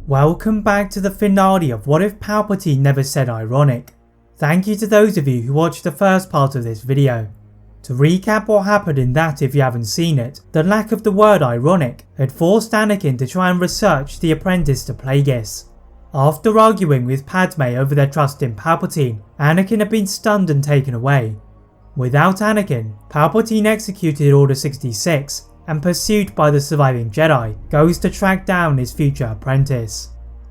Welcome back to the finale of What If Palpatine Never Said Ironic. Thank you to those of you who watched the first part of this video. To recap what happened in that if you haven't seen it, the lack of the word ironic had forced Anakin to try and research the apprentice to Plagueis. After arguing with Padme over their trust in Palpatine, Anakin had been stunned and taken away. Without Anakin, Palpatine executed Order 66 and, pursued by the surviving Jedi, goes to track down his future apprentice.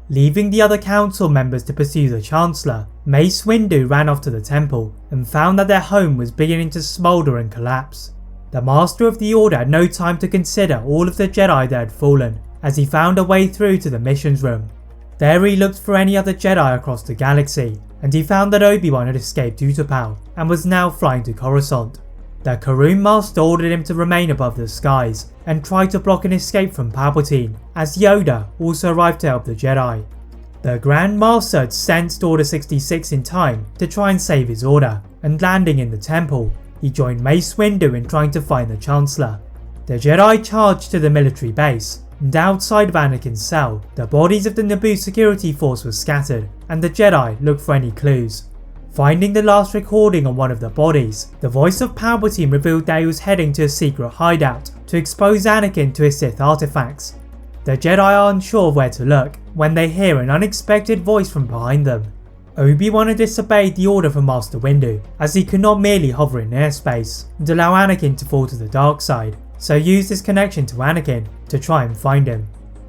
Leaving the other council members to pursue the Chancellor, Mace Windu ran off to the temple and found that their home was beginning to smoulder and collapse. The Master of the Order had no time to consider all of the Jedi that had fallen, as he found a way through to the missions room. There he looked for any other Jedi across the galaxy, and he found that Obi-Wan had escaped Utapau and was now flying to Coruscant. The Karun Master ordered him to remain above the skies and try to block an escape from Palpatine, as Yoda also arrived to help the Jedi. The Grand Master had sensed Order 66 in time to try and save his order, and landing in the temple, he joined Mace Windu in trying to find the Chancellor. The Jedi charged to the military base, and outside of Anakin's cell, the bodies of the Naboo security force were scattered, and the Jedi looked for any clues. Finding the last recording on one of the bodies, the voice of Palpatine revealed that he was heading to a secret hideout to expose Anakin to his Sith artifacts. The Jedi are unsure of where to look when they hear an unexpected voice from behind them. Obi-Wan had disobeyed the order from Master Windu, as he could not merely hover in airspace and allow Anakin to fall to the dark side, so used his connection to Anakin to try and find him.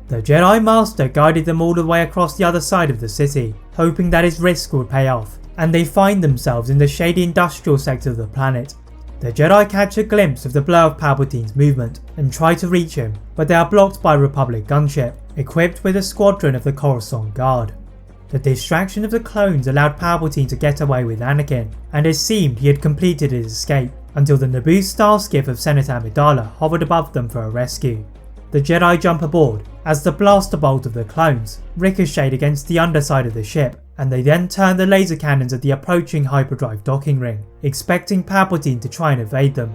The Jedi Master guided them all the way across the other side of the city, hoping that his risk would pay off, and they find themselves in the shady industrial sector of the planet. The Jedi catch a glimpse of the blur of Palpatine's movement and try to reach him, but they are blocked by a Republic gunship, equipped with a squadron of the Coruscant Guard. The distraction of the clones allowed Palpatine to get away with Anakin, and it seemed he had completed his escape, until the Naboo starship of Senator Amidala hovered above them for a rescue. The Jedi jump aboard, as the blaster bolt of the clones ricocheted against the underside of the ship, and they then turned the laser cannons at the approaching hyperdrive docking ring, expecting Palpatine to try and evade them.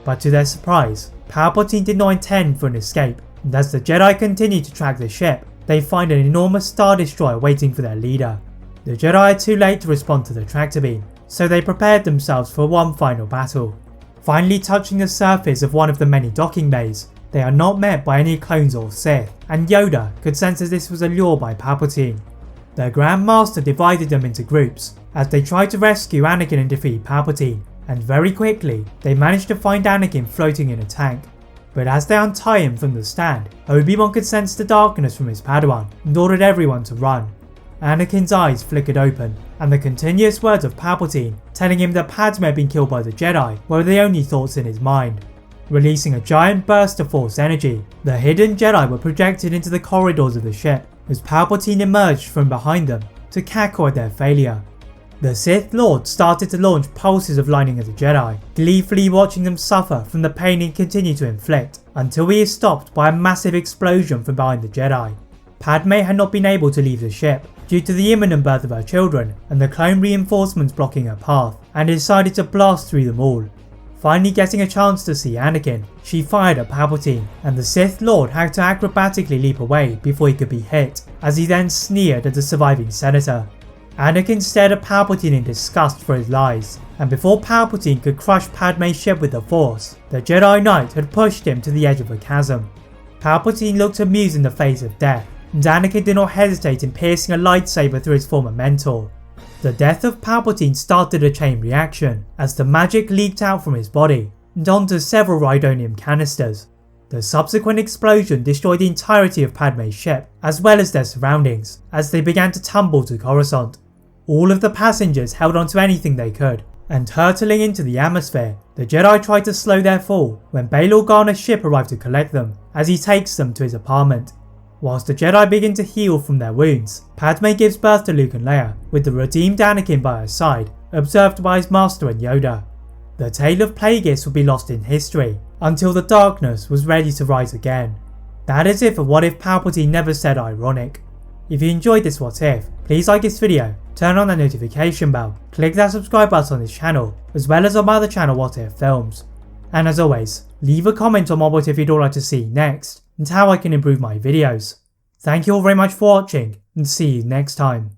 But to their surprise, Palpatine did not intend for an escape, and as the Jedi continued to track the ship, they find an enormous Star Destroyer waiting for their leader. The Jedi are too late to respond to the tractor beam, so they prepared themselves for one final battle. Finally touching the surface of one of the many docking bays, they are not met by any clones or Sith, and Yoda could sense that this was a lure by Palpatine. The Grand Master divided them into groups as they tried to rescue Anakin and defeat Palpatine, and very quickly they managed to find Anakin floating in a tank. But as they untie him from the stand, Obi-Wan could sense the darkness from his Padawan and ordered everyone to run. Anakin's eyes flickered open, and the continuous words of Palpatine telling him that Padme had been killed by the Jedi were the only thoughts in his mind. Releasing a giant burst of Force energy, the hidden Jedi were projected into the corridors of the ship as Palpatine emerged from behind them to cackle at their failure. The Sith Lord started to launch pulses of lightning at the Jedi, gleefully watching them suffer from the pain he continued to inflict, until he is stopped by a massive explosion from behind the Jedi. Padme had not been able to leave the ship due to the imminent birth of her children and the clone reinforcements blocking her path, and decided to blast through them all. Finally getting a chance to see Anakin, she fired at Palpatine, and the Sith Lord had to acrobatically leap away before he could be hit, as he then sneered at the surviving senator. Anakin stared at Palpatine in disgust for his lies, and before Palpatine could crush Padme's ship with the Force, the Jedi Knight had pushed him to the edge of a chasm. Palpatine looked amused in the face of death, and Anakin did not hesitate in piercing a lightsaber through his former mentor. The death of Palpatine started a chain reaction, as the magic leaked out from his body and onto several Rhydonium canisters. The subsequent explosion destroyed the entirety of Padme's ship, as well as their surroundings, as they began to tumble to Coruscant. All of the passengers held onto anything they could, and hurtling into the atmosphere, the Jedi tried to slow their fall when Bail Organa's ship arrived to collect them, as he takes them to his apartment. Whilst the Jedi begin to heal from their wounds, Padme gives birth to Luke and Leia, with the redeemed Anakin by her side, observed by his master and Yoda. The tale of Plagueis would be lost in history, until the darkness was ready to rise again. That is it for What If Palpatine Never Said Ironic. If you enjoyed this What If, please like this video, turn on that notification bell, click that subscribe button on this channel, as well as on my other channel What If Films. And as always, leave a comment on what What If you'd all like to see next, and how I can improve my videos. Thank you all very much for watching, and see you next time.